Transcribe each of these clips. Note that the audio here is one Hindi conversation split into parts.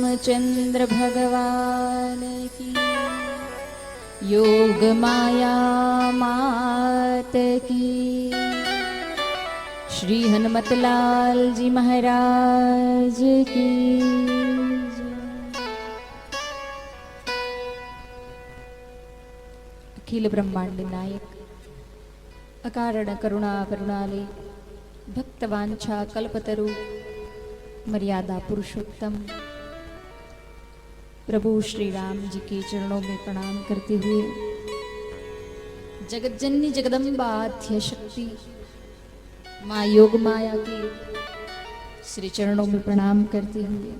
रामचंद्र भगवान की, योग माया मात की, श्री हनुमतलाल जी महाराज की जय। अखिल ब्रह्मांड नायक अकारण करुणा करुणालय भक्तवांछा कल्पतरु मर्यादा पुरुषोत्तम प्रभु श्री राम जी के चरणों में प्रणाम करते हुए जगत जननी जगदम्बा आद्य शक्ति माँ योग माया के श्री चरणों में प्रणाम करते हुए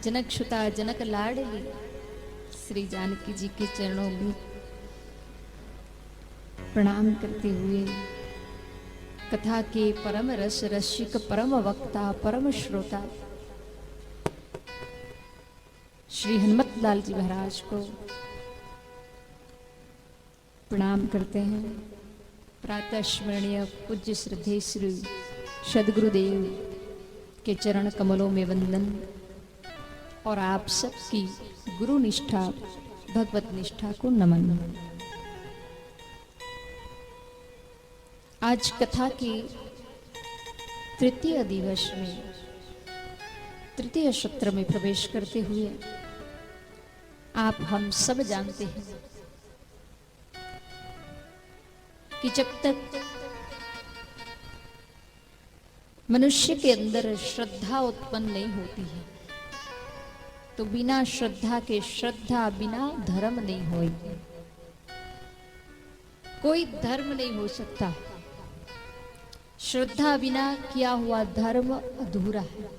जनक सुता जनक लाडली श्री जानकी जी के चरणों में प्रणाम करते हुए कथा के परम रस रसिक परम वक्ता परम श्रोता श्री हनुमत लाल जी महाराज को प्रणाम करते हैं। प्रातः स्मरणीय पूज्य श्रद्धेय श्री सदगुरुदेव के चरण कमलों में वंदन और आप सबकी गुरु निष्ठा भगवत निष्ठा को नमन। आज कथा के तृतीय दिवस में तृतीय सत्र में प्रवेश करते हुए आप हम सब जानते हैं कि जब तक मनुष्य के अंदर श्रद्धा उत्पन्न नहीं होती है तो बिना श्रद्धा के श्रद्धा बिना धर्म नहीं होगी। कोई धर्म नहीं हो सकता। श्रद्धा बिना किया हुआ धर्म अधूरा है।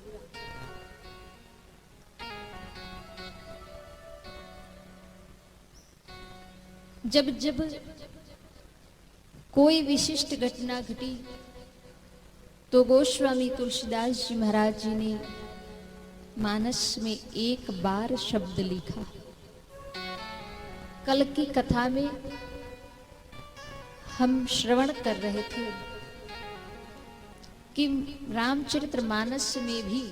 जब जब कोई विशिष्ट घटना घटी तो गोस्वामी तुलसीदास जी महाराज जी ने मानस में एक बार शब्द लिखा। कल की कथा में हम श्रवण कर रहे थे कि रामचरित्र मानस में भी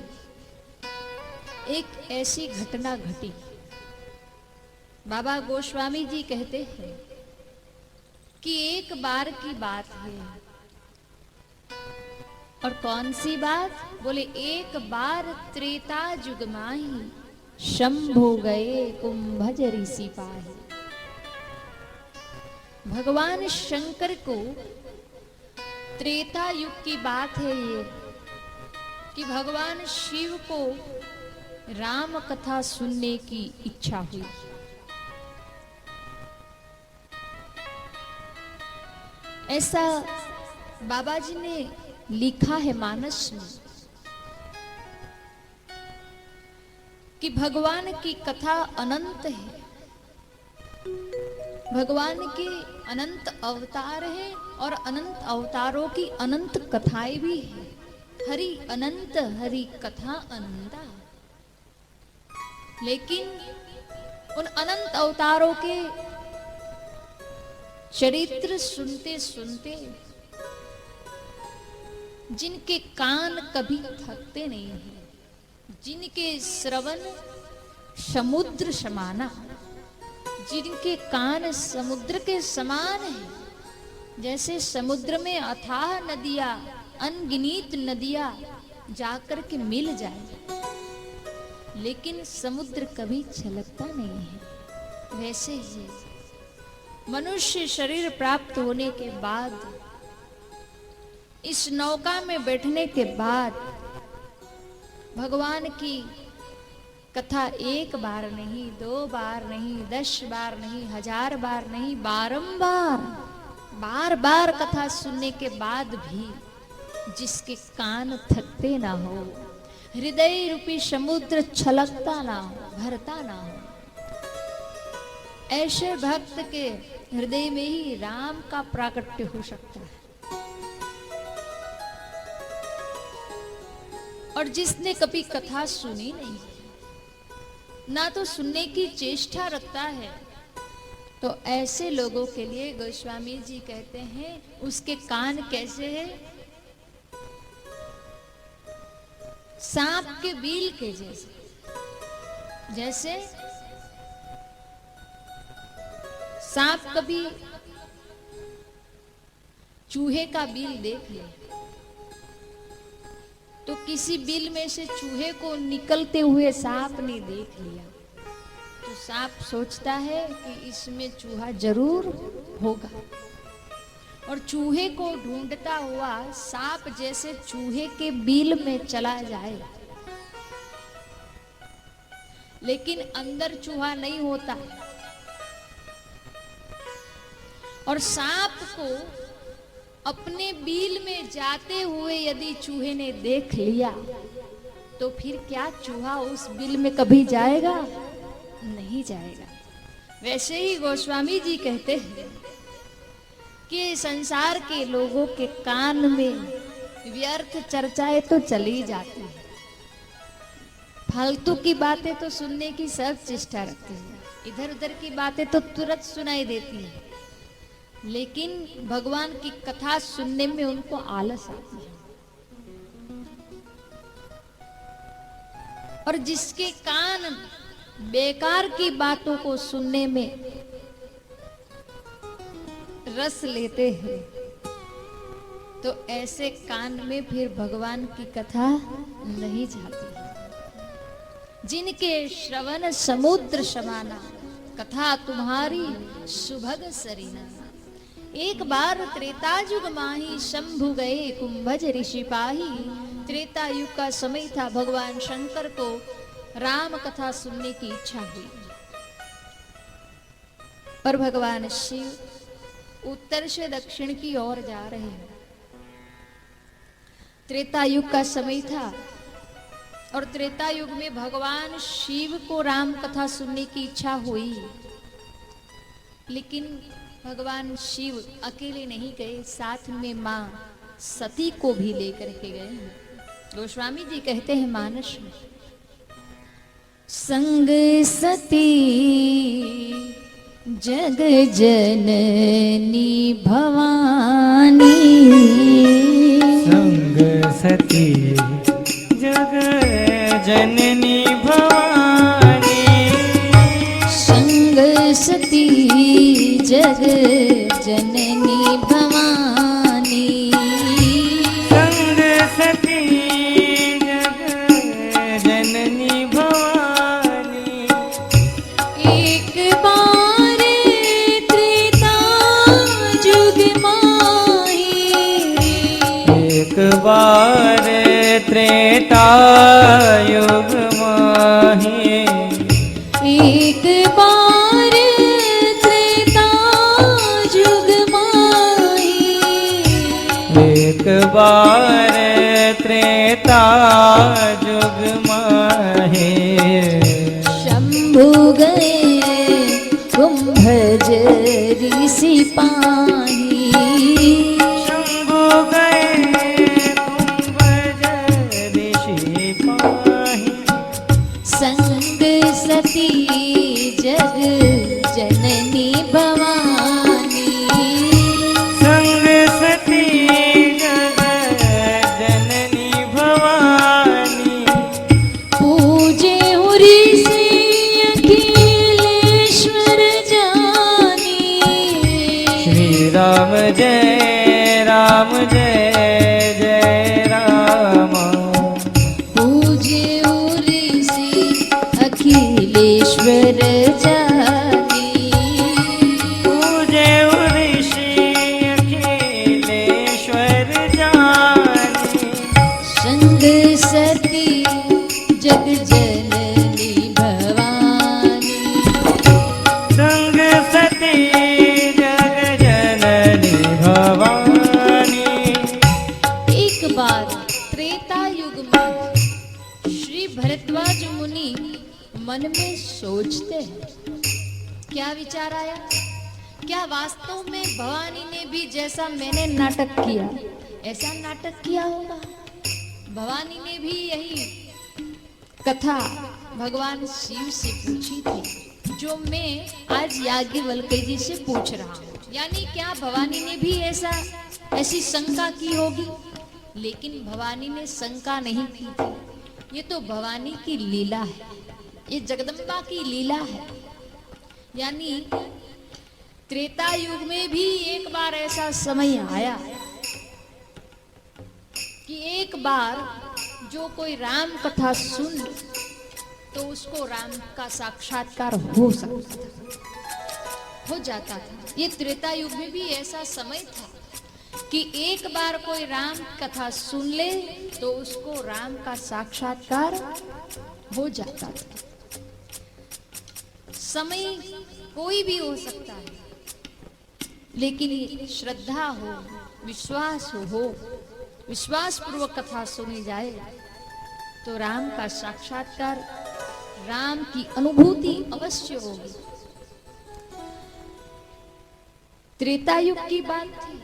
एक ऐसी घटना घटी। बाबा गोस्वामी जी कहते हैं कि एक बार की बात है। और कौन सी बात? बोले एक बार त्रेता युग माही शंभु गए कुंभज ऋषि पाही। भगवान शंकर को त्रेता युग की बात है ये कि भगवान शिव को राम कथा सुनने की इच्छा हुई। ऐसा बाबा जी ने लिखा है मानस में कि भगवान की कथा अनंत है। भगवान के अनंत अवतार हैं और अनंत अवतारों की अनंत कथाएं भी हैं। हरि अनंत हरि कथा अनंता। लेकिन उन अनंत अवतारों के चरित्र सुनते सुनते जिनके कान कभी थकते नहीं हैं, जिनके श्रवण समुद्र समाना, जिनके कान समुद्र के समान हैं, जैसे समुद्र में अथाह नदियां अनगिनत नदियां जाकर के मिल जाए लेकिन समुद्र कभी छलकता नहीं है, वैसे ही मनुष्य शरीर प्राप्त होने के बाद इस नौका में बैठने के बाद भगवान की कथा एक बार नहीं, 2 बार नहीं, 10 बार नहीं, 1000 बार नहीं, बार बार कथा सुनने के बाद भी जिसके कान थकते ना हो, हृदय रूपी समुद्र छलकता ना हो, भरता ना हो, ऐसे भक्त के हृदय में ही राम का प्राकट्य हो सकता है। और जिसने कभी कथा सुनी नहीं, ना तो सुनने की चेष्टा रखता है, तो ऐसे लोगों के लिए गोस्वामी जी कहते हैं उसके कान कैसे हैं? सांप के बील के जैसे। जैसे सांप कभी चूहे का बिल देख ले तो किसी बिल में से चूहे को निकलते हुए सांप ने देख लिया तो सांप सोचता है कि इसमें चूहा जरूर होगा और चूहे को ढूंढता हुआ सांप जैसे चूहे के बिल में चला जाए, लेकिन अंदर चूहा नहीं होता और सांप को अपने बिल में जाते हुए यदि चूहे ने देख लिया तो फिर क्या चूहा उस बिल में कभी जाएगा? नहीं जाएगा। वैसे ही गोस्वामी जी कहते हैं कि संसार के लोगों के कान में व्यर्थ चर्चाएं तो चली जाती हैं, फालतू की बातें तो सुनने की सब चेष्टा रखते हैं, इधर उधर की बातें तो तुरंत सुनाई देती हैं, लेकिन भगवान की कथा सुनने में उनको आलस आती है। और जिसके कान बेकार की बातों को सुनने में रस लेते हैं तो ऐसे कान में फिर भगवान की कथा नहीं जाती। जिनके श्रवण समुद्र समाना कथा तुम्हारी सुभग सरीना। एक बार त्रेता युग माही शंभु गए कुंभज ऋषि पाही। त्रेता युग का समय था, भगवान शंकर को राम कथा सुनने की इच्छा हुई पर भगवान शिव उत्तर से दक्षिण की ओर जा रहे हैं। त्रेता युग का समय था और त्रेता युग में भगवान शिव को राम कथा सुनने की इच्छा हुई, लेकिन भगवान शिव अकेले नहीं गए, साथ में मां सती को भी लेकर के गए। गोस्वामी जी कहते हैं मानस में, संग सती जग जननी भवानी। संग सती जग जननी भवानी। संग सती जग जननी भवानी। संग सती जग जननी भवानी। एक बार त्रेता युग माही। एक बार त्रेता युग माही। एक बार त्रेता युग माही। एक बार त्रेता युग माही। शंभु गए कुंभज ऋषि पाही। शंभु गए कुंभज ऋषि पाही। संग सती जग जननी भवानी। संग सती जग जननी भवानी। पूजे ऋषि अखिलेश्वर जानी। श्री राम जय राम जय जय राम। पूजे ऋषि अखिलेश्वर जानी। पूजे ऋषि अखिलेश्वर जानी। संग सती जग जननी भवानी। संग सती जग जननी भवानी। एक बार त्रेता युग में श्री भरद्वाज मुनि मन में सोचते हैं, क्या विचार आया, क्या वास्तव में भवानी ने भी जैसा मैंने नाटक किया ऐसा नाटक किया होगा? भवानी ने भी यही कथा भगवान शिव से पूछी थी जो मैं आज याज्ञवल्क्य जी से पूछ रहा हूँ। यानी क्या भवानी ने भी ऐसी शंका की होगी? लेकिन भवानी ने शंका नहीं की थी, ये तो भवानी की लीला है, ये जगदम्बा की लीला है। यानी त्रेता युग में भी एक बार ऐसा समय आया कि एक बार जो कोई राम कथा सुन ले तो उसको राम का साक्षात्कार हो सकता था, हो जाता था। ये त्रेता युग में भी ऐसा समय था कि एक बार कोई राम कथा सुन ले तो उसको राम का साक्षात्कार हो जाता था। समय कोई भी हो सकता है, लेकिन श्रद्धा हो, विश्वास पूर्वक कथा सुनी जाए तो राम का साक्षात्कार, राम की अनुभूति अवश्य होगी। त्रेता युग की बात थी,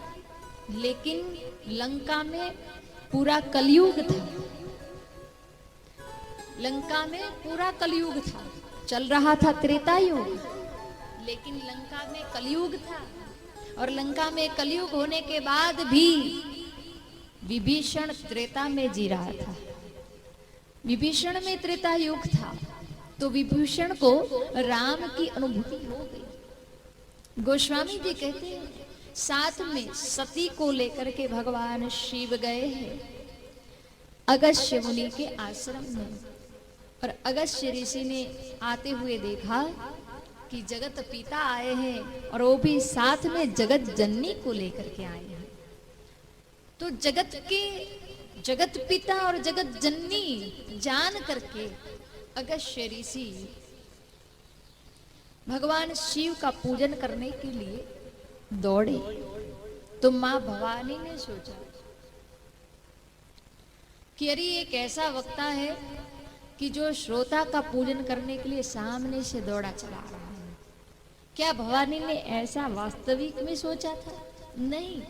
लेकिन लंका में पूरा कलयुग था। लंका में पूरा कलयुग था, चल रहा था त्रेता युग, लेकिन लंका में कलयुग था। और लंका में कलयुग होने के बाद भी विभीषण त्रेता में जी रहा था। विभीषण में त्रेता युग था तो विभीषण को राम की अनुभूति हो गई। गोस्वामी जी कहते हैं साथ में सती को लेकर के भगवान शिव गए हैं अगस्त्य मुनि के आश्रम में, और अगस्त्य ऋषि ने आते हुए देखा कि जगत पिता आए हैं और वो भी साथ में जगत जननी को लेकर के आए हैं। तो जगत पिता और जगत जननी जान करके अगस्त्य ऋषि भगवान शिव का पूजन करने के लिए दौड़े। तो मां भवानी ने सोचा कि अरे एक ऐसा वक्ता है कि जो श्रोता का पूजन करने के लिए सामने से दौड़ा चला रहा है। क्या भवानी ने ऐसा वास्तविक में सोचा था? नहीं,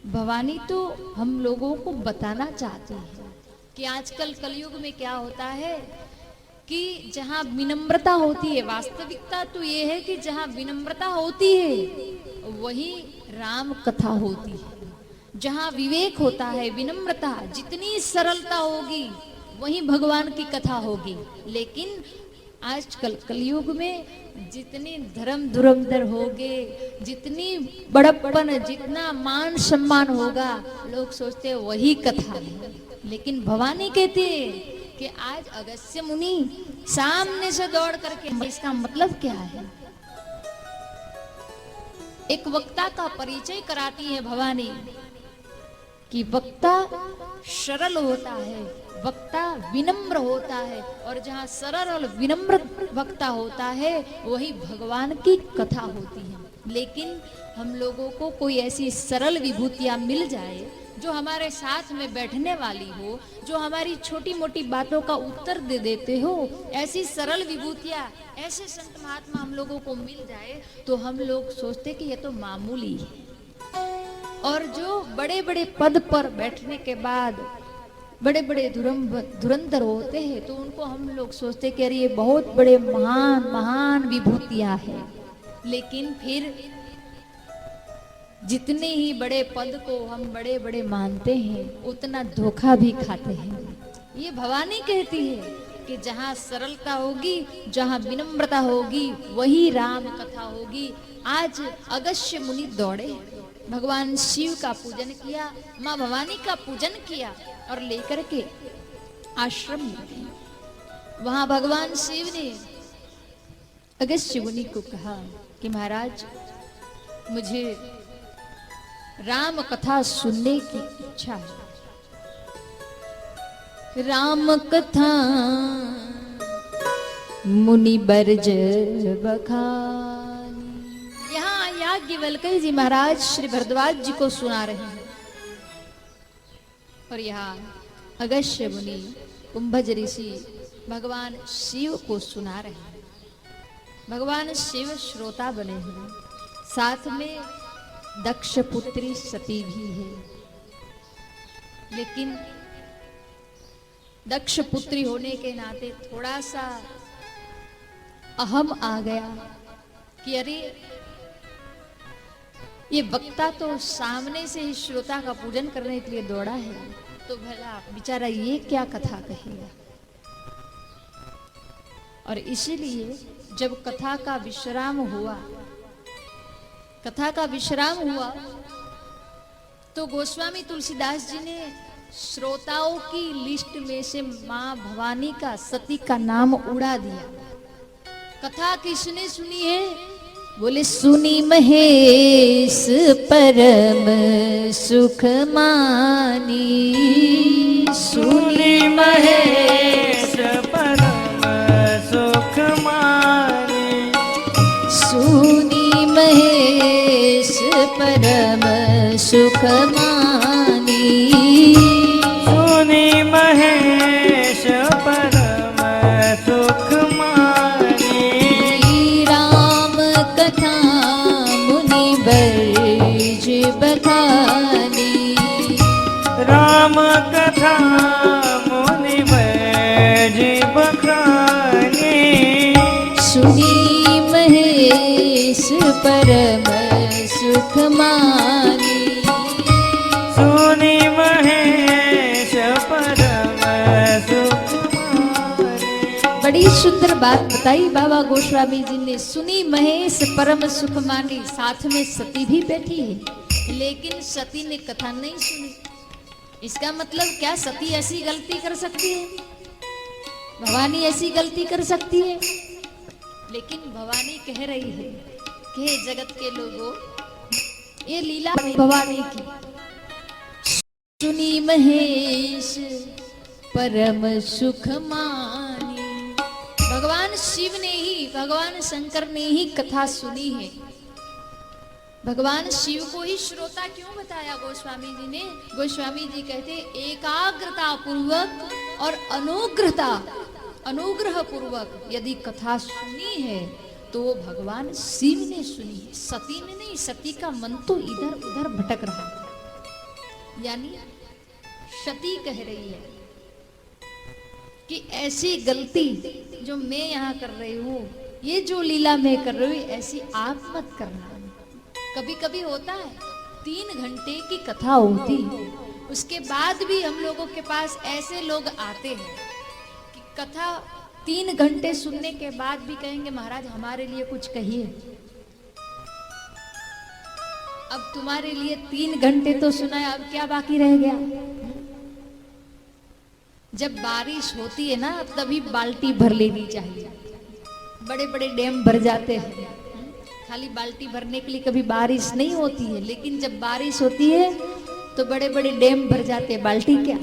भवानी तो हम लोगों को बताना चाहती है कि आजकल कलयुग में क्या होता है कि जहाँ विनम्रता होती है, वास्तविकता तो ये है कि जहाँ विनम्रता होती है वही राम कथा होती है। जहाँ विवेक होता है, विनम्रता, जितनी सरलता होगी वही भगवान की कथा होगी। लेकिन आजकल कलयुग में जितनी धर्म धुरंधर होगे, जितनी बड़प्पन, जितना मान सम्मान होगा, लोग सोचते हैं वही कथा है। लेकिन भवानी कहती है कि आज अगस्त्य मुनि सामने से दौड़ करके, इसका मतलब क्या है? एक वक्ता का परिचय कराती है भवानी कि वक्ता सरल होता है, वक्ता विनम्र होता है, और जहाँ सरल और विनम्र वक्ता होता है वही भगवान की कथा होती है। लेकिन हम लोगों को कोई ऐसी सरल विभूतियां मिल जाए जो हमारे साथ में बैठने वाली हो, जो हमारी छोटी मोटी बातों का उत्तर दे देते हो, ऐसी सरल विभूतियां, ऐसे संत महात्मा हम लोगों को मिल जाए तो हम लोग सोचते कि ये तो मामूली है। और जो बड़े बड़े पद पर बैठने के बाद बड़े बड़े धुरंधर होते हैं तो उनको हम लोग सोचते कि अरे ये बहुत बड़े महान महान विभूतियां हैं। लेकिन फिर जितने ही बड़े पद को हम बड़े बड़े मानते हैं उतना धोखा भी खाते हैं। ये भवानी कहती है कि जहाँ सरलता होगी, जहाँ विनम्रता होगी, वही राम कथा होगी। आज अगस्त्य मुनि दौड़े, भगवान शिव का पूजन किया, माँ भवानी का पूजन किया और लेकर के आश्रम में गए। वहां भगवान शिव ने अगस्त्य मुनि को कहा कि महाराज, मुझे राम कथा सुनने की इच्छा है। राम कथा मुनि बरज बखानी। यहाँ याज्ञवल्क्य जी महाराज श्री भरद्वाज जी को सुना रहे हैं और यहाँ अगस्त्य मुनि कुंभज ऋषि भगवान शिव को सुना रहे हैं। भगवान शिव श्रोता बने हैं, साथ में दक्ष पुत्री सती भी है। लेकिन दक्ष पुत्री होने के नाते थोड़ा सा अहम आ गया कि अरे ये वक्ता तो सामने से ही श्रोता का पूजन करने के लिए दौड़ा है, तो भला बेचारा ये क्या कथा कहेगा। और इसीलिए जब कथा का विश्राम हुआ तो गोस्वामी तुलसीदास जी ने श्रोताओं की लिस्ट में से मां भवानी का, सती का नाम उड़ा दिया। कथा किसने सुनी है? बोले सुनी महेश परम सुख मानी, सुनी महेश परम सुख मानी, सुनी महेश परम सुख मानी, सुनी महेश परम सुख मानी, राम कथा मुनि बरज बखानी, राम कथा मुनि बैज बखानी, सुनी महेश परम सुख मानी। सुनी महेश परम सुख मानी। बड़ी सुंदर बात बताई बाबा गोस्वामी जी ने। सुनी महेश परम सुख मानी, साथ में सती भी बैठी है, लेकिन सती ने कथा नहीं सुनी। इसका मतलब क्या सती ऐसी गलती कर सकती है? भवानी ऐसी गलती कर सकती है? लेकिन भवानी कह रही है कि हे जगत के लोगों, ये लीला भवानी की। सुनी महेश परम सुख मानी, भगवान शिव ने ही, भगवान शंकर ने ही कथा सुनी है। भगवान शिव को ही श्रोता क्यों बताया गोस्वामी जी ने? गोस्वामी जी कहते एकाग्रता पूर्वक और अनुग्रह पूर्वक यदि कथा सुनी है तो वो भगवान शिव ने सुनी है, सती ने नहीं। सती का मन तो इधर उधर भटक रहा था। यानी सती कह रही है कि ऐसी गलती जो मैं यहाँ कर रही हूँ, ये जो लीला मैं कर रही हूँ, ऐसी आप मत करना। कभी कभी होता है 3 घंटे की कथा होती है, उसके बाद भी हम लोगों के पास ऐसे लोग आते हैं कि कथा 3 घंटे सुनने के बाद भी कहेंगे महाराज हमारे लिए कुछ कहिए। अब तुम्हारे लिए 3 घंटे तो सुना है, अब क्या बाकी रह गया? जब बारिश होती है ना तभी बाल्टी भर लेनी चाहिए। बड़े बड़े डैम भर जाते हैं, खाली बाल्टी भरने के लिए कभी बारिश नहीं होती है, लेकिन जब बारिश होती है तो बड़े बड़े डैम भर जाते हैं, बाल्टी क्या।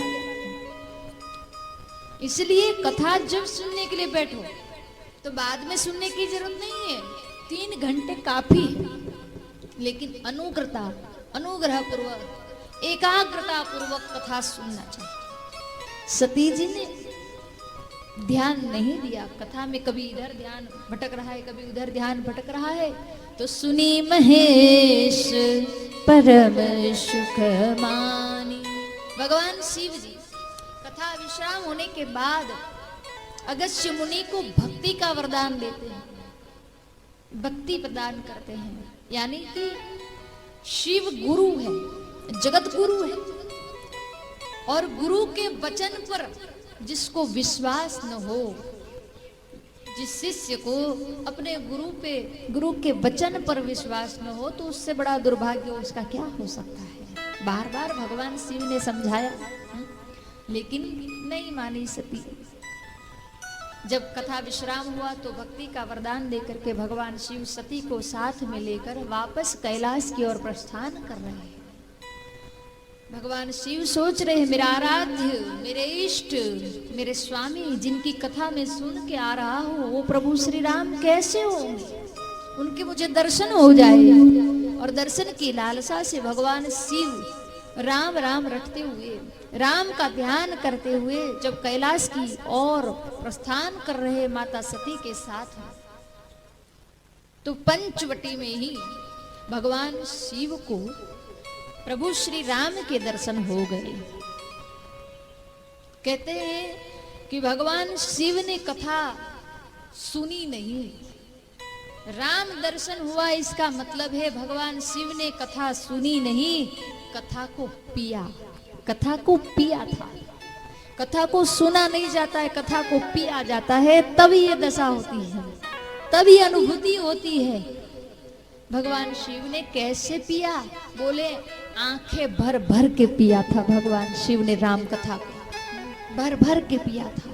इसलिए कथा जब सुनने के लिए बैठो तो बाद में सुनने की जरूरत नहीं है, 3 घंटे काफी है। लेकिन अनुग्रह पूर्वक, एकाग्रता पूर्वक कथा सुनना चाहिए। सती जी ने ध्यान नहीं दिया कथा में, कभी इधर ध्यान भटक रहा है, कभी उधर ध्यान भटक रहा है। तो सुनी महेश परम सुख मानी। भगवान शिव जी कथा विश्राम होने के बाद अगस्त्य मुनि को भक्ति का वरदान देते हैं, भक्ति प्रदान करते हैं। यानी कि शिव गुरु है, जगत गुरु है, और गुरु के वचन पर जिसको विश्वास न हो, जिस शिष्य को अपने गुरु के वचन पर विश्वास न हो, तो उससे बड़ा दुर्भाग्य उसका क्या हो सकता है। बार बार भगवान शिव ने समझाया, लेकिन नहीं मानी सती। जब कथा विश्राम हुआ तो भक्ति का वरदान देकर के भगवान शिव सती को साथ में लेकर वापस कैलाश की ओर प्रस्थान कर रहे हैं। भगवान शिव सोच रहे हैं मेरा आराध्य, मेरे इष्ट, मेरे स्वामी जिनकी कथा में सुन के आ रहा हूँ, वो प्रभु श्री राम कैसे होंगे, उनके मुझे दर्शन हो जाए। और दर्शन की लालसा से भगवान शिव राम राम रटते हुए, राम का ध्यान करते हुए जब कैलाश की ओर प्रस्थान कर रहे माता सती के साथ, तो पंचवटी में ही भगवान शिव को प्रभु श्री राम के दर्शन हो गए। कहते हैं कि भगवान शिव ने कथा सुनी नहीं, राम दर्शन हुआ। इसका मतलब है भगवान शिव ने कथा सुनी नहीं, कथा को पिया, कथा को पिया था। कथा को सुना नहीं जाता है, कथा को पिया जाता है, तभी ये दशा होती है, तभी अनुभूति होती है। भगवान शिव ने कैसे पिया? बोले आंखें भर भर के पिया था भगवान शिव ने राम कथा को, भर भर के पिया था।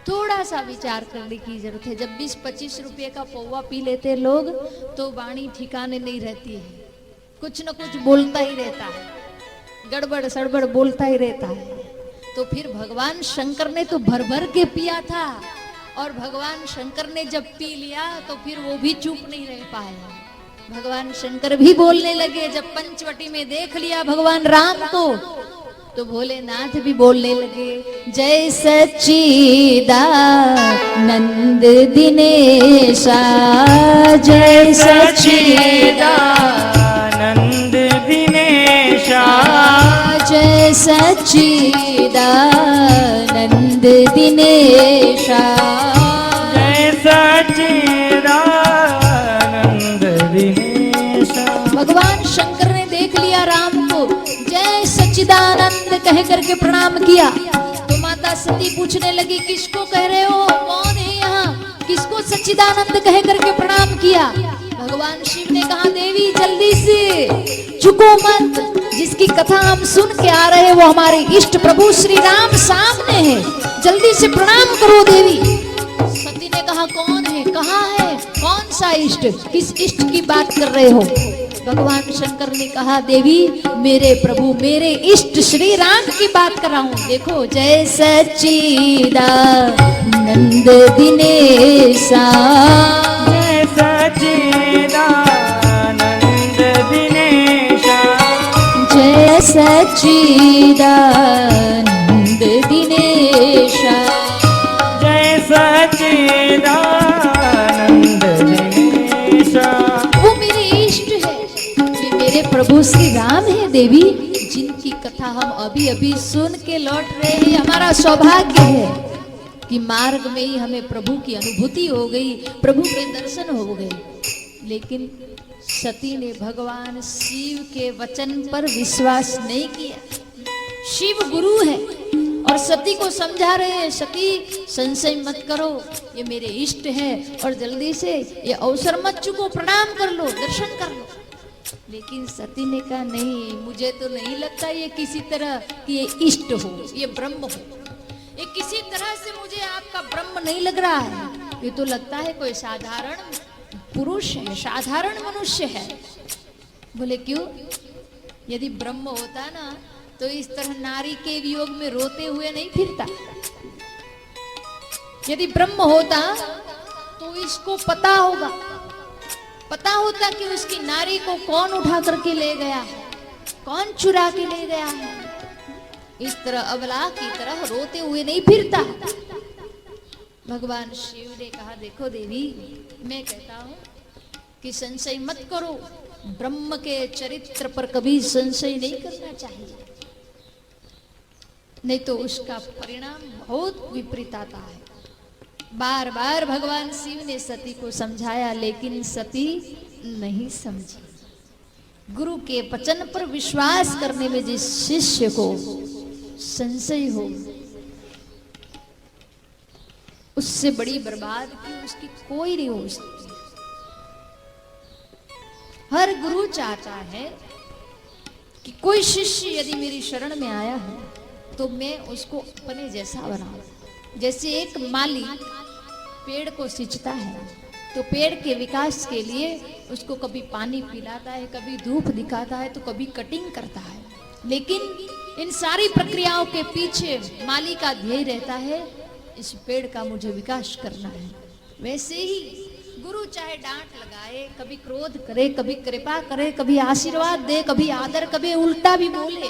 थोड़ा सा विचार करने की जरूरत है। जब 20-25 रुपए का पौवा पी लेते लोग तो वाणी ठिकाने नहीं रहती है, कुछ न कुछ बोलता ही रहता है, गड़बड़ सड़बड़ बोलता ही रहता है। तो फिर भगवान शंकर ने तो भर भर के पिया था, और भगवान शंकर ने जब पी लिया तो फिर वो भी चुप नहीं रह पाए। भगवान शंकर भी बोलने लगे। जब पंचवटी में देख लिया भगवान राम को तो भोलेनाथ भी बोलने लगे, जय सच्चिदानंद दिनेशा, जय सच्चिदानंद दिनेशा, जय सच्चिदानंद दिनेशा, जय सच्चिदानंद दिनेशा। भगवान शंकर ने देख लिया राम को, जय सच्चिदानंद कह करके प्रणाम किया। तो माता सती पूछने लगी, किसको कह रहे हो, कौन है यहाँ, किसको सच्चिदानंद कह करके प्रणाम किया? भगवान शिव ने कहा, देवी जल्दी से चुको मत, जिसकी कथा हम सुन के आ रहे हैं वो हमारे इष्ट प्रभु श्री राम सामने है, जल्दी से प्रणाम करो देवी। सती ने कहा, कौन है, कहाँ है, कौन सा इष्ट, किस इष्ट की बात कर रहे हो? भगवान शंकर ने कहा, देवी मेरे प्रभु मेरे इष्ट श्री राम की बात कर रहा हूं। देखो, जय सच्चिदानंद दिनेशा, जय सच्चिदानंद दिनेशा, जय सच्चिदानंद दिनेशा, जय सच्चिदानंद दिनेशा। वो मेरे इष्ट है, वे मेरे प्रभु श्री राम है देवी, जिनकी कथा हम अभी अभी सुन के लौट रहे हैं। हमारा सौभाग्य है कि मार्ग में ही हमें प्रभु की अनुभूति हो गई, प्रभु के दर्शन हो गए। लेकिन सती ने भगवान शिव के वचन पर विश्वास नहीं किया। शिव गुरु है और सती को समझा रहे हैं, सती संशय मत करो, ये मेरे इष्ट है और जल्दी से ये अवसर मत चुको, प्रणाम कर लो, दर्शन कर लो। लेकिन सती ने कहा, नहीं, मुझे तो नहीं लगता ये किसी तरह कि ये इष्ट हो, ये ब्रह्म हो, ये किसी तरह से मुझे आपका ब्रह्म नहीं लग रहा है, ये तो लगता है कोई साधारण पुरुष है, साधारण मनुष्य है। बोले क्यों? यदि ब्रह्म होता ना तो इस तरह नारी के वियोग में रोते हुए नहीं फिरता। यदि ब्रह्म होता तो इसको पता होगा, पता होता कि उसकी नारी को कौन उठा करके ले गया है, कौन चुरा के ले गया है। इस तरह अबला की तरह रोते हुए नहीं फिरता। भगवान शिव ने कहा, देखो देवी, मैं कहता हूं कि संशय मत करो, ब्रह्म के चरित्र पर कभी संशय नहीं करना चाहिए, नहीं तो उसका परिणाम बहुत विपरीत आता है। बार बार भगवान शिव ने सती को समझाया, लेकिन सती नहीं समझी। गुरु के वचन पर विश्वास करने में जिस शिष्य को संशय हो, उससे बड़ी बर्बाद की उसकी कोई नहीं हो सकती। हर गुरु चाहता है कि कोई शिष्य यदि मेरी शरण में आया है तो मैं उसको अपने जैसा बनाऊं। जैसे एक माली पेड़ को सींचता है तो पेड़ के विकास के लिए उसको कभी पानी पिलाता है, कभी धूप दिखाता है, तो कभी कटिंग करता है। लेकिन इन सारी प्रक्रियाओं के पीछे माली का ध्येय रहता है, इस पेड़ का मुझे विकास करना है। वैसे ही गुरु चाहे डांट लगाए, कभी क्रोध करे, कभी कृपा करे, कभी आशीर्वाद दे, कभी आदर, कभी उल्टा भी बोले,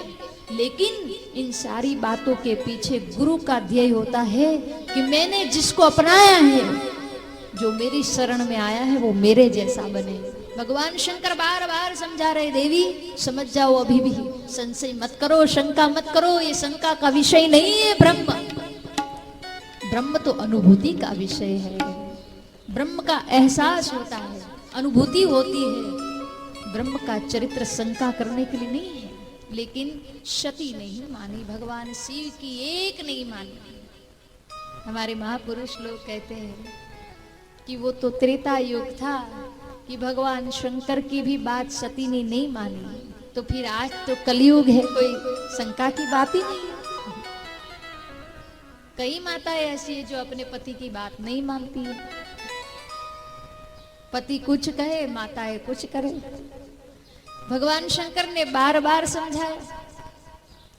लेकिन इन सारी बातों के पीछे गुरु का ध्येय होता है कि मैंने जिसको अपनाया है, जो मेरी शरण में आया है, वो मेरे जैसा बने। भगवान शंकर बार बार समझा रहे, देवी समझ जाओ, अभी भी संशय मत करो, शंका मत करो, ये शंका का विषय नहीं है। ब्रह्म तो अनुभूति का विषय है, ब्रह्म का एहसास होता है, अनुभूति होती है। ब्रह्म का चरित्र शंका करने के लिए नहीं है। लेकिन सती नहीं मानी, भगवान शिव की एक नहीं मानी। हमारे महापुरुष लोग कहते हैं कि वो तो त्रेता युग था कि भगवान शंकर की भी बात सती ने नहीं मानी, तो फिर आज तो कलयुग है, कोई शंका की बात ही नहीं है। कई माताएं ऐसी है जो अपने पति की बात नहीं मानती है, पति कुछ कहे माताएं कुछ करे। भगवान शंकर ने बार बार समझाया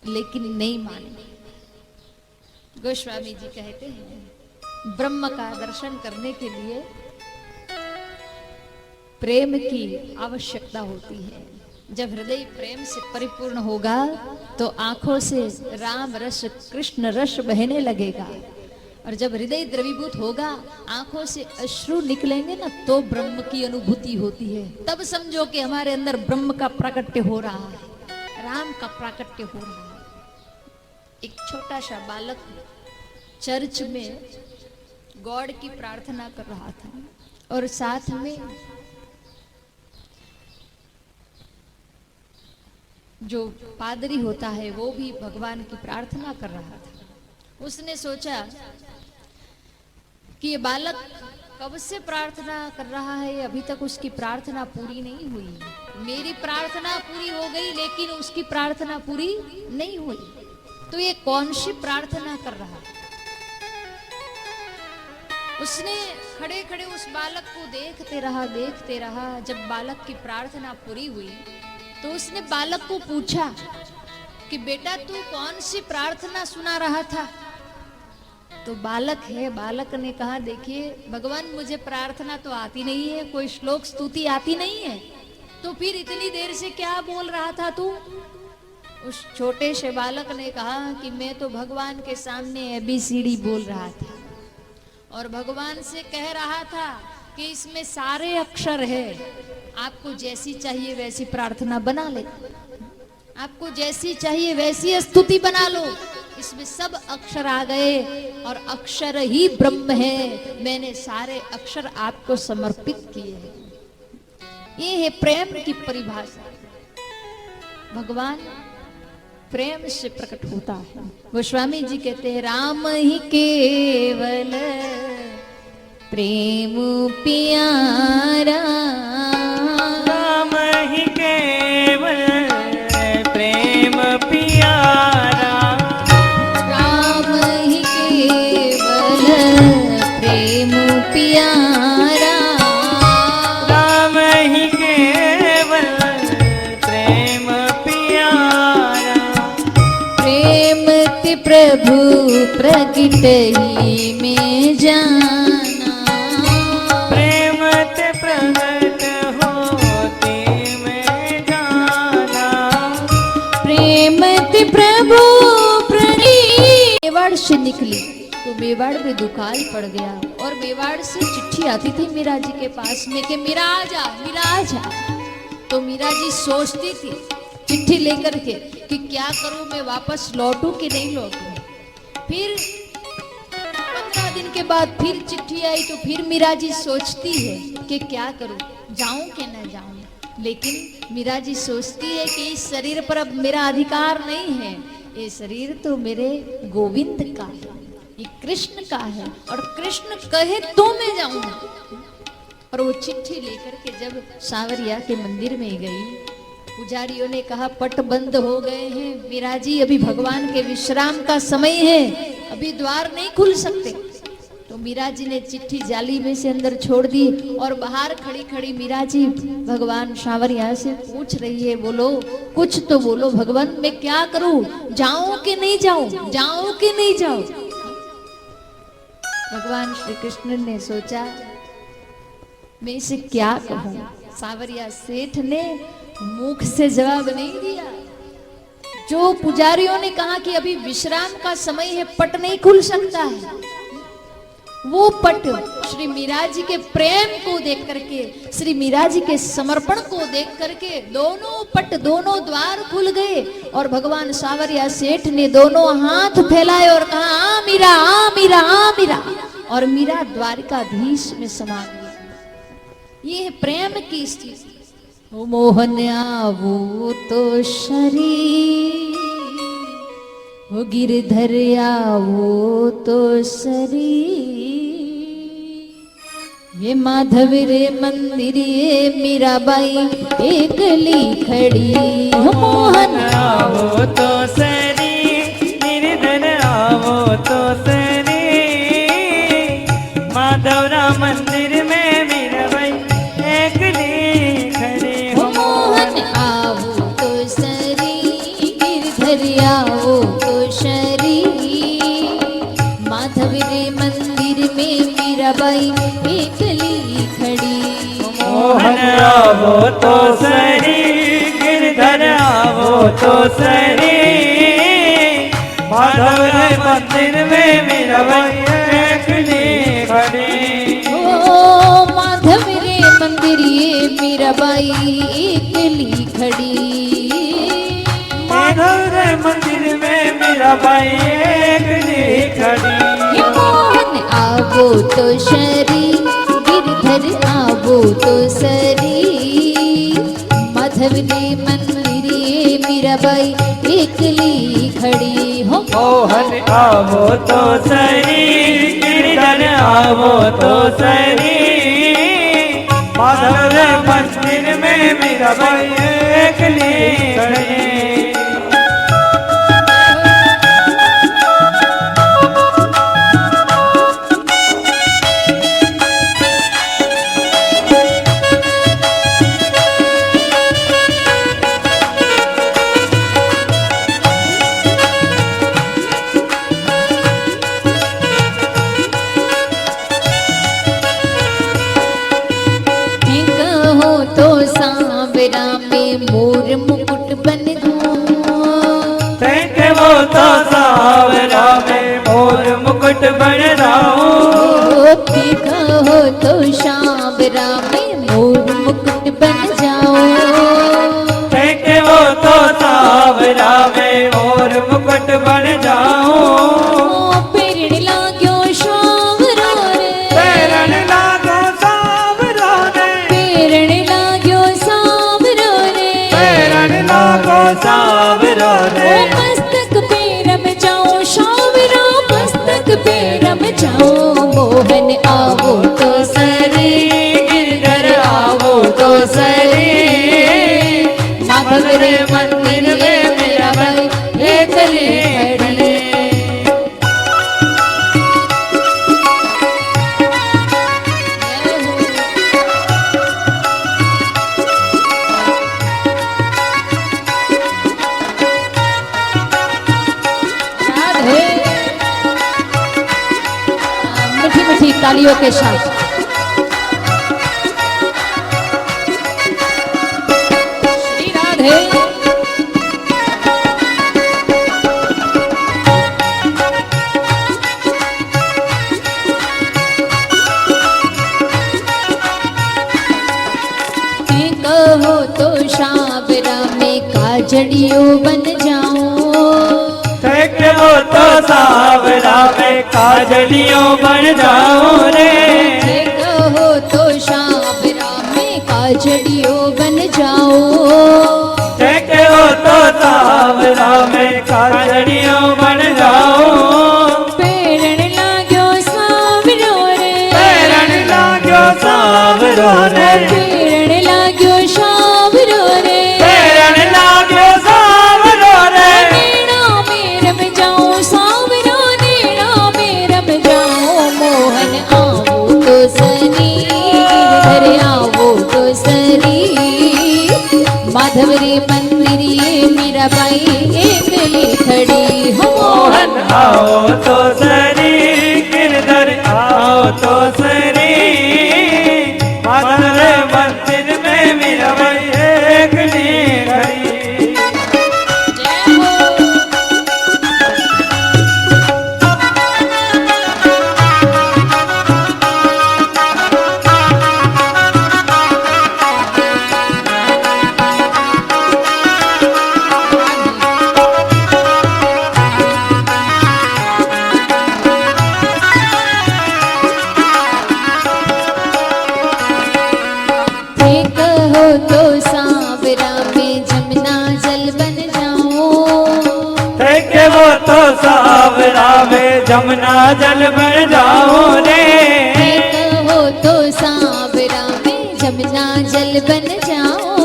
लेकिन नहीं माने। गोस्वामी जी कहते हैं ब्रह्म का दर्शन करने के लिए प्रेम की आवश्यकता होती है। जब हृदय प्रेम से परिपूर्ण होगा तो आंखों से राम रस कृष्ण रस बहने लगेगा, और जब हृदय द्रवीभूत होगा आंखों से अश्रु निकलेंगे ना, तो ब्रह्म की अनुभूति होती है। तब समझो कि हमारे अंदर ब्रह्म का प्राकट्य हो रहा है, राम का प्राकट्य हो रहा है। एक छोटा सा बालक चर्च में गॉड की प्रार्थना कर रहा था और साथ में जो पादरी होता है वो भी भगवान की प्रार्थना कर रहा था। उसने सोचा कि ये बालक कब से प्रार्थना कर रहा है, अभी तक उसकी प्रार्थना पूरी नहीं हुई। मेरी प्रार्थना पूरी हो गई लेकिन उसकी प्रार्थना पूरी नहीं हुई, तो ये कौन सी प्रार्थना कर रहा है। उसने खड़े खड़े उस बालक को देखते रहा। जब बालक की प्रार्थना पूरी हुई तो उसने बालक को पूछा कि बेटा तू कौन सी प्रार्थना सुना रहा था। तो बालक ने कहा देखिए भगवान मुझे प्रार्थना तो आती नहीं है, कोई श्लोक स्तुति आती नहीं है, तो फिर इतनी देर से क्या बोल रहा था तू। उस छोटे से बालक ने कहा कि मैं तो भगवान के सामने ABCD बोल रहा था और भगवान से कह रहा था कि इसमें सारे अक्षर है, आपको जैसी चाहिए वैसी प्रार्थना बना ले, आपको जैसी चाहिए वैसी स्तुति बना लो, इसमें सब अक्षर आ गए और अक्षर ही ब्रह्म है, मैंने सारे अक्षर आपको समर्पित किए हैं। ये है प्रेम की परिभाषा। भगवान प्रेम से प्रकट होता है। गोस्वामी जी कहते हैं राम ही केवल प्रेम प्यारा, राम ही केवल प्रेम प्यारा, राम ही केवल प्रेम प्यारा, राम ही केवल प्रेम प्यारा, प्रेम ते प्रभु प्रगट ही में जाना, प्रेम ते प्रगट होते में जाना, प्रेम ते प्रभु मेवाड़ से निकली तो मेवाड़ में दुकाल पड़ गया और मेवाड़ से चिट्ठी आती थी मीरा जी के पास में कि मीरा आ जा, मीरा आ जा। तो मीरा जी सोचती थी चिट्ठी लेकर के कि क्या करूं, मैं वापस लौटूं कि नहीं लौटूं। फिर 15 दिन के बाद फिर चिट्ठी आई तो फिर मीरा जी सोचती है कि क्या करूं, जाऊं कि न जाऊं। लेकिन मीरा जी सोचती है कि इस शरीर पर अब मेरा अधिकार नहीं है, ये शरीर तो मेरे गोविंद का है, ये कृष्ण का है और कृष्ण कहे तो मैं जाऊंगा। और वो चिट्ठी लेकर के जब सांवरिया के मंदिर में गई, पुजारियों ने कहा पट बंद हो गए हैं मीरा जी, अभी भगवान के विश्राम का समय है, अभी द्वार नहीं खुल सकते। तो मीरा जी ने चिट्ठी जाली में से अंदर छोड़ दी और बाहर खड़ी खड़ी मीरा जी भगवान सांवरिया से पूछ रही है, बोलो कुछ तो बोलो भगवान, मैं क्या करूं, जाऊं कि नहीं जाऊं, जाऊं कि नहीं जाऊं। भगवान श्री कृष्ण ने सोचा मैं इसे क्या कहूं। सांवरिया सेठ ने मुख से जवाब नहीं दिया। जो पुजारियों ने कहा कि अभी विश्राम का समय है, पट नहीं खुल सकता है, वो पट श्री मीरा जी के प्रेम को देख करके, श्री मीरा जी के समर्पण को देख करके दोनों पट, दोनों द्वार खुल गए और भगवान सांवरिया सेठ ने दोनों हाथ फैलाए और कहा आ मीरा, आ मीरा, आ मीरा, और मीरा द्वारिकाधीश में समा गई। ये है प्रेम की स्थिति। ओ मोहन आवो तो शरीर, ओ गिरधर आवो तो शरीर। ये माधव रे मंदिर ये मीराबाई एकली खड़ी। ओ मोहन आवो तो सरी, गिरधर आवो तो सरी। माधवरा मंदिर में मीराबाई एकली खड़ी। ओ मोहन आवो तो सरी, गिरधर आवो तो शरीर। माधव रे मंदिर में मीराबाई एकली खड़ी। मोहन आवो तो सरी, गिरधर आवो तो सरी। माधव रे मंदिर में मीराबाई एकली खड़ी। ओ माधव रे मंदिर ये मीराबाई एकली खड़ी। माधव रे मंदिर में मीराबाई एकली खड़ी। ये मोहन आवो तो शरी, गिरधर आवो तो सरी। माधव रे मंदिर ये मीराबाई एकली खड़ी। हो मोहन आवो तो सरी, गिरधर आवो तो सरी। माधव रे मंदिर में मीराबाई एकली खड़ी। कहो तो सांवरा में मोर मुकुट बन जाऊं। तैके वो तो सावरा में मोर मुकुट बन जाऊं। कहो तो सांवरा में मोर मुकुट बन जाऊं। तैके वो तो सावरा में मोर मुकुट बन जाऊं। पेरण लाग्यो सांवरा रे, पैरण लागो सावरा रे। पेरण लाग्यो सांवरा रे। पैरण लागो सावरा रे। ओ मस्तक पैरम जाऊं सांवरा, मस्तक पैरम जाऊं। मोहन आवो तो सरी, गिरधर आवो तो सरी। माधव रे मंदिर में मीराबाई एकली खड़ी। राधे। मीठी मीठी तालियों के साथ श्री राधे। कहो तो सांवरा में काजड़ियों बन जाऊं। तैके वो तो सावरा में काजलियों बन जाऊं रे। कहो तो सांवरा में काजड़ियों बन जाऊं। तैके वो तो सावरा में काजलियों बन जाऊं। पेरण लाग्यो सांवरो रे, पैरण लागो सावरा रे। पेरण लाग्यो सांवरो रे। पैरण लागो सावरा रे। नैना मेरम जाऊं सांवरो, नैना मेरम जाऊं। मोहन आवो तो सरी, गिरधर आवो तो सरी। माधव रे मंदिर ये मीराबाई एकली खड़ी। हो मोहन आओ तो सरी, गिरधर आओ तो सरी। माधव रे मंदिर में मीराबाई एकली खड़ी। जय हो। तो सावरा में जमुना जल बन जाओ रे। कहो तो सावरा में जमुना जल बन जाओ।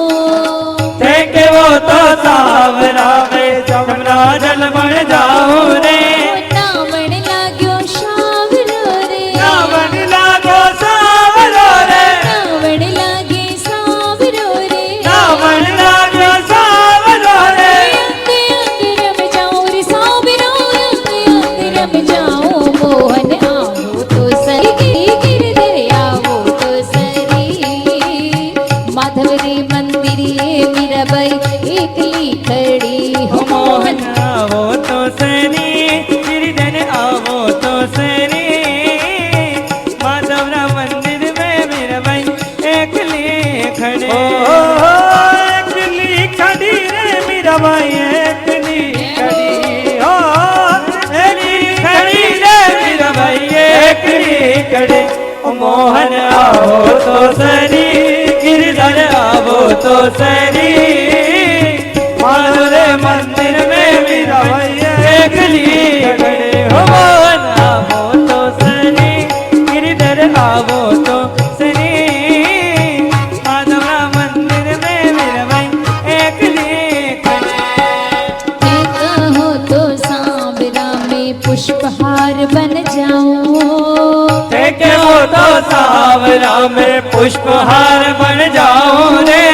देखे वो तो सावरा में जमुना जल बन जाओ रे। नावण लाग्यो सावरो रे। नावण लागो सावरो रे। नावण लागे सावरो रे। नावण लागो सावरो रे। अंग अंग रम जाओ रे सावरो। अंग अंग रम जाओ। मोहन आओ तो सरी गिरधर आओ तो सरी। माधव रे मंदिर ये मीराबाई एकली खड़ी हो। मोहन आवो तो सरी गिरधर आवो तो सरी। माधवरा मंदिर में मीराबाई एकली खड़ी। एकली खड़ी रे मीराबाई एकली खड़ी। हो एकली खड़ी रे मीराबाई एकली खड़ी। ओ मोहन आवो तो सरी गिरधर आवो तो सरी। माधुरे मंदिर में मीराबाई एकली खड़े। हो मोहन आवो तो सरी गिरधर आवो तो सरी। माधवरा मंदिर में मीराबाई एकली खड़े। कहो तो सांवरा में पुष्पहार बन जाऊं। देखे वो तो सावरा में पुष्पहार बन जाओ रे।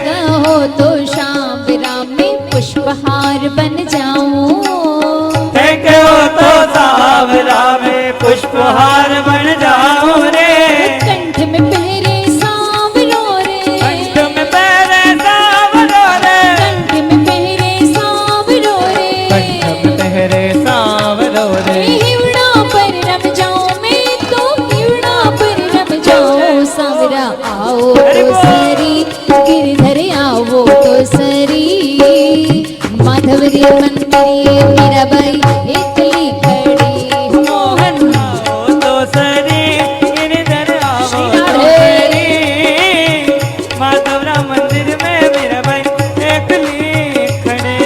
कहो तो सांवरा में पुष्पहार बन जाऊं। देखे वो तो सावरा में पुष्पहार बन जाओ रे। कंठ में पहरे सांवरो रे। कंठ में पहरे सावरो रे। कंठ में पहरे सांवरो रे। कंठ में पहरे सावरो रे। हिवड़ा पर रम जाऊं मैं तो हिवड़ा पर रम जाऊं। सांवरा आओ तो सरी गिरधर आओ तो सरी। माधव रे मंदिर ये मीराबाई एकली खड़ी। मोहन आओ तो सरी गिरधर आओ तो श्री सरी। माधवरा मंदिर में मीराबाई एकली खड़े।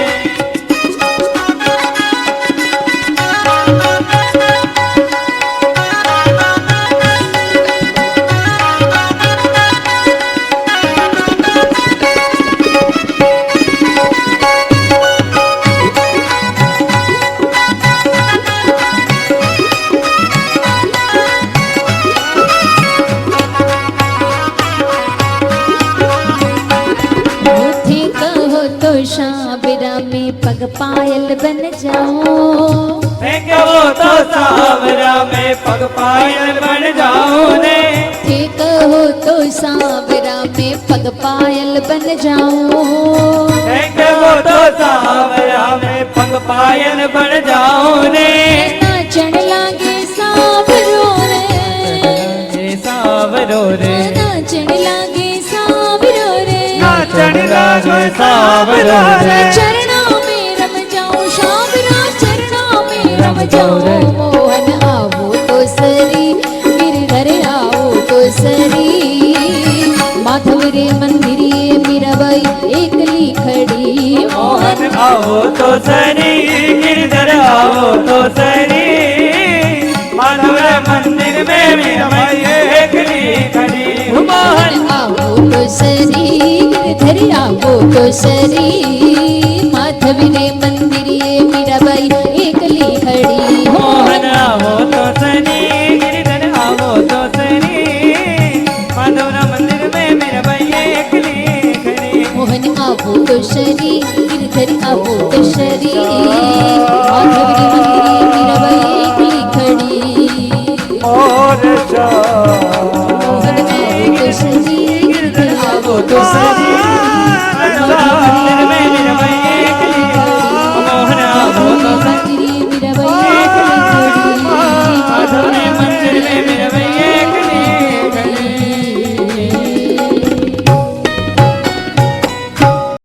मुझे कहो तो सांवरा में पग पायल बन जाऊं। देखे वो तो सावरा में पग पायल बन जाओ रे। कहो तो सांवरा में पग पायल बन जाऊं। देखे वो तो सावरा में पग पायल बन जाओ रे। नाचन लागे सांवरो रे। सावरो रे। नाचन लागे सांवरो रे। नाचन लागो सावरो रे। चरणा में रम जाऊं सांवरा। चरणा में रम जाऊं। मोहन आओ तो सरी गिरधर आओ तो सरी। माधव रे मंदिर ये मीराबाई एकली खड़ी। मोहन आओ तो सरी गिरधर आओ तो सरी। माधवरा मंदिर में मीराबाई एकली खड़ी। मोहन आओ तो सरी गिरधर आओ तो सरी। माधव रे मंदिर ये मीराबाई एकली खड़ी। मोहन आओ तो सरी गिरधर आओ तो सरी। माधवरा मंदिर में मीराबाई एकली खड़ी। मोहन आओ तो सरी गिरधर आओ तो सरी। माधव रे मंदिर ये मीराबाई एकली खड़ी। और मोहन आओ तो सरी गिरधर आओ तो सरी।